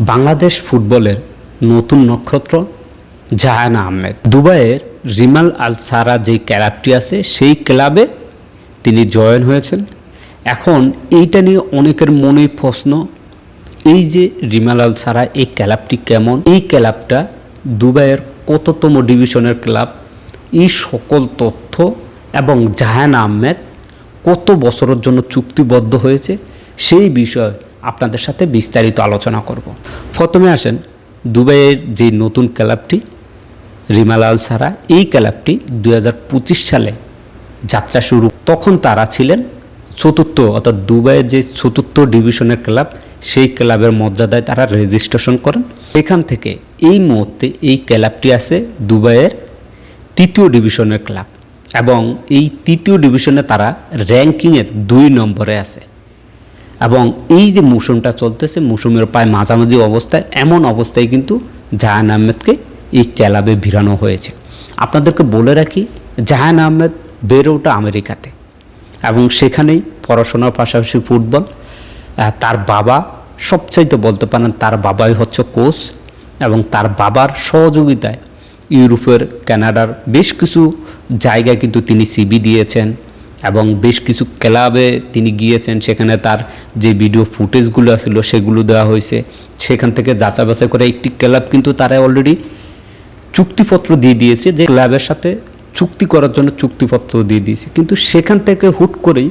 বাংলাদেশ ফুটবলের নতুন নক্ষত্র জাহান আহমেদ। দুবাইয়ের রিমাল আল সারা যেই ক্লাবটি আছে সেই ক্লাবে তিনি জয়েন হয়েছেন। এখন এইটা নিয়ে অনেকের মনেই প্রশ্ন, এই যে রিমাল আল সারা এই ক্লাবটি কেমন, এই ক্লাবটা দুবাইয়ের কততম ডিভিশনের ক্লাব, এই সকল তথ্য এবং জাহান আহমেদ কত বছরের জন্য চুক্তিবদ্ধ হয়েছে সেই বিষয়ে আপনাদের সাথে বিস্তারিত আলোচনা করব। প্রথমে আসেন দুবাইয়ের যে নতুন ক্লাবটি রিমাল আল সারা, এই ক্লাবটি 2025 সালে যাত্রা শুরু। তখন তারা ছিলেন চতুর্থ, অর্থাৎ দুবাইয়ের যে চতুর্থ ডিভিশনের ক্লাব সেই ক্লাবের মর্যাদায় তারা রেজিস্ট্রেশন করেন। এখান থেকে এই মুহূর্তে এই ক্লাবটি আছে দুবাইয়ের তৃতীয় ডিভিশনের ক্লাব এবং এই তৃতীয় ডিভিশনে তারা র্যাঙ্কিংয়ের 2 নম্বরে আছে। এবং এই যে মৌসুমটা চলতেছে, মৌসুমের প্রায় মাঝামাঝি অবস্থায়, এমন অবস্থায় কিন্তু জাহান আহমেদকে এই ক্লাবে ভিড়ানো হয়েছে। আপনাদেরকে বলে রাখি, জাহান আহমেদ বেড়ে ওঠা আমেরিকাতে এবং সেখানেই পড়াশোনার পাশাপাশি ফুটবল। তার বাবা সবচাইতে বলতে পারেন তার বাবাই হচ্ছে কোচ এবং তার বাবার সহযোগিতায় ইউরোপের কানাডার বেশ কিছু জায়গায় কিন্তু তিনি সিভি দিয়েছেন এবং বেশ কিছু ক্লাবে তিনি গিয়েছেন। সেখানে তার যে ভিডিও ফুটেজগুলো ছিল সেগুলো দেওয়া হয়েছে। সেখান থেকে যাচাই বাছাই করে একটি ক্লাব কিন্তু তারা অলরেডি চুক্তিপত্র দিয়ে দিয়েছে, যে ক্লাবের সাথে চুক্তি করার জন্য চুক্তিপত্র দিয়ে দিয়েছে। কিন্তু সেখান থেকে হুট করেই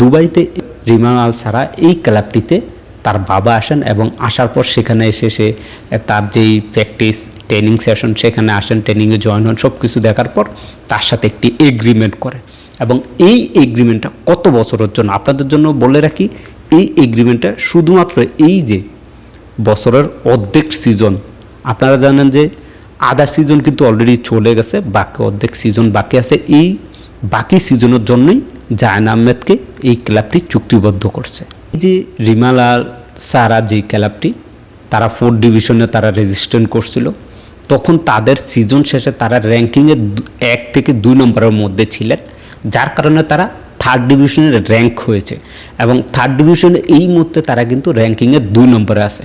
দুবাইতে রিমাল আল সারা এই ক্লাবটিতে তার বাবা আসেন এবং আসার পর সেখানে এসে সে তার যেই প্র্যাকটিস ট্রেনিং সেশন সেখানে আসেন, ট্রেনিংয়ে জয়েন হন। সব কিছু দেখার পর তার সাথে একটি এগ্রিমেন্ট করে এবং এই এগ্রিমেন্টটা কত বছরের জন্য আপনাদের জন্য বলে রাখি, এই এগ্রিমেন্টটা শুধুমাত্র এই যে বছরের অর্ধেক সিজন, আপনারা জানেন যে আধা সিজন কিন্তু অলরেডি চলে গেছে, বাকি অর্ধেক সিজন বাকি আছে। এই বাকি সিজনের জন্যই জাহান আহমেদকে এই ক্লাবটি চুক্তিবদ্ধ করছে। এই যে রিমাল আল সারা যে ক্লাবটি, তারা 4th ডিভিশনে তারা রেজিস্ট্রেশন করছিল। তখন তাদের সিজন শেষে তারা র্যাঙ্কিংয়ে 1 থেকে 2 নম্বরের মধ্যে ছিলেন, যার কারণে তারা 3rd ডিভিশনের র্যাঙ্ক হয়েছে এবং 3rd ডিভিশনে এই মুহূর্তে তারা কিন্তু র্যাঙ্কিংয়ে 2 নম্বরে আছে।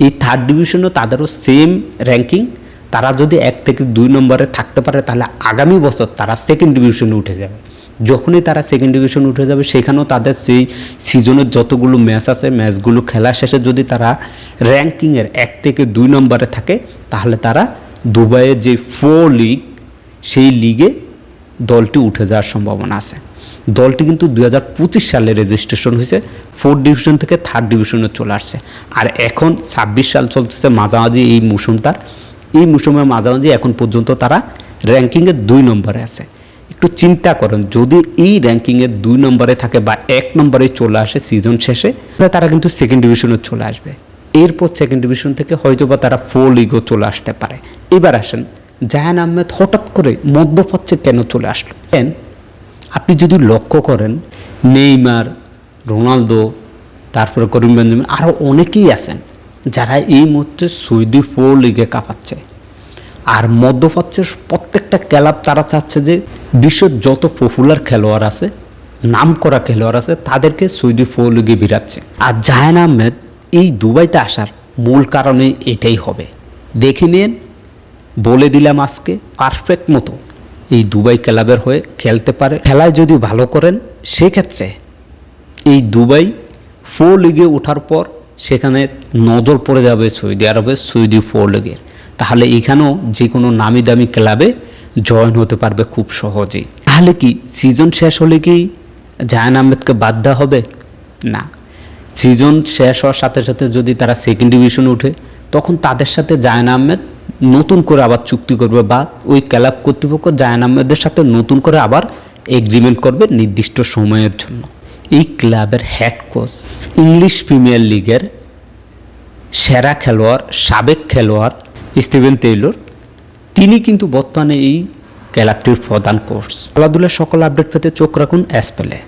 এই 3rd ডিভিশনও তাদেরও সেম র্যাঙ্কিং। তারা যদি 1 থেকে 2 নম্বরে থাকতে পারে তাহলে আগামী বছর তারা 2nd ডিভিশনে উঠে যাবে। যখনই তারা 2nd ডিভিশনে উঠে যাবে সেখানেও তাদের সেই সিজনের যতগুলো ম্যাচ আছে ম্যাচগুলো খেলা শেষে যদি তারা র্যাঙ্কিংয়ের 1 থেকে 2 নম্বরে থাকে তাহলে তারা দুবাইয়ের যে 4 লিগ সেই লিগে দলটি উঠে যাওয়ার সম্ভাবনা আছে। দলটি কিন্তু 2025 সালে রেজিস্ট্রেশন হয়েছে, 4th ডিভিশন থেকে 3rd ডিভিশনে চলে আসছে। আর এখন 26 সাল চলতেছে, মাঝামাঝি এই মৌসুমটার, এই মৌসুমের মাঝামাঝি এখন পর্যন্ত তারা র্যাঙ্কিংয়ে 2 নম্বরে আছে। একটু চিন্তা করেন, যদি এই র্যাঙ্কিংয়ে 2 নম্বরে থাকে বা 1 নম্বরে চলে আসে সিজন শেষে, তারা কিন্তু 2nd ডিভিশনে চলে আসবে। এরপর 2nd ডিভিশন থেকে হয়তো বা তারা 4 লিগও চলে আসতে পারে। এবার আসেন, জাহান আহমেদ হঠাৎ করে মধ্যপ্রাচ্যে কেন চলে আসলো? আপনি যদি লক্ষ্য করেন, নেইমার, রোনালদো, তারপরে করিম বেনজেমা, আরও অনেকেই আছেন যারা এই মুহূর্তে সৌদি 4 লিগে কাঁপাচ্ছে। আর মধ্যপ্রাচ্যের প্রত্যেকটা ক্লাব তারা চাচ্ছে যে বিশ্বের যত পপুলার খেলোয়াড় আছে, নাম করা খেলোয়াড় আছে, তাদেরকে সৌদি 4 লিগে ভিড়াচ্ছে। আর জাহান আহমেদ এই দুবাইতে আসার মূল কারণে এটাই হবে। দেখে নিন, বলে দিলাম আজকে পারফেক্ট মতো এই দুবাই ক্লাবের হয়ে খেলতে পারে। খেলায় যদি ভালো করেন সেক্ষেত্রে এই দুবাই 4 লিগে ওঠার পর সেখানে নজর পড়ে যাবে সৌদি আরবের সৌদি 4 লিগের। তাহলে এখানেও যে কোনো নামি দামি ক্লাবে জয়েন হতে পারবে খুব সহজেই। তাহলে কি সিজন শেষ হলে কি জাহান আহমেদকে বাদ দেওয়া হবে? না, সিজন শেষ হওয়ার সাথে সাথে যদি তারা 2nd ডিভিশনে উঠে তখন তাদের সাথে জাহান আহমেদ নতুন করে আবার চুক্তি করবে বা ওই ক্লাব কর্তৃপক্ষ জাহান আহমেদের সাথে নতুন করে আবার এগ্রিমেন্ট করবে নির্দিষ্ট সময়ের জন্য। এই ক্লাবের হেড কোচ ইংলিশ প্রিমিয়ার লিগের সেরা খেলোয়াড়, সাবেক খেলোয়াড় স্টিভেন টেইলর, তিনি কিন্তু বর্তমানে এই ক্লাবটির প্রধান কোচ। খেলাধুলার সকল আপডেট পেতে চোখ রাখুন এসপ্লে।